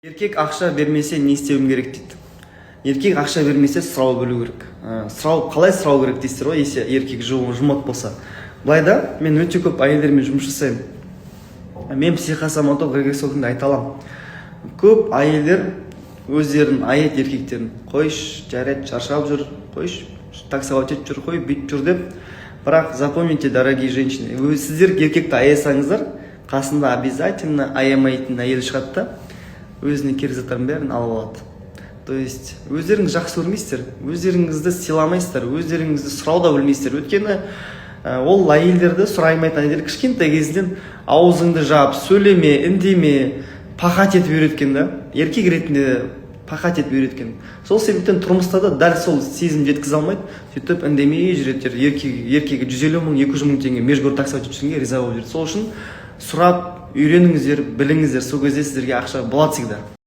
Еркек ақша бермесе не істеуім керек дейді. Еркек ақша бермесе сұрау білу керек. Қалай сұрау керек дейсіздер ғой, если еркек жұмат болса. Былай да, мен өте көп әйелдермен жұмыс жасаймын. Мен психосоматолог регрессологында айта аламын. Көп әйелдер өздерін аяйды еркектерін. Қойш, жарайды, шаршап жүр, қойш, таксовать етіп жүр, қой, бүйтіп жүр деп. Бірақ запомните, дорогие женщины, сіздер еркекті аясаңыздар, қасында обязательно аямайтын әйел шығады да, өзіне керек заттардың бәрін алып алады. То есть өздеріңіз жақсы көрмейсіздер, өздеріңізді сыйламайсыздар, өздеріңізді сұрау да білмейсіздер. Өйткені ол әйелдерді сұраймайтын әйелдер кішкентай кезінен аузыңды жап, сөйлеме, үндеме, пахат етіп үйреткен да. Еркек ретінде пахат етіп үйреткен. Сол себептен тұрмыста да дәл сол сезім жеткізе алмайды. Сөйтіп үндемей жүреді. Еркегі 150 мың, 200 мың теңге межгор таксовать етушіңге риза болып жүреді. Сол үшін сұрап, үйреніңіздер, біліңіздер, сол кезде сіздерге ақша болады всегда.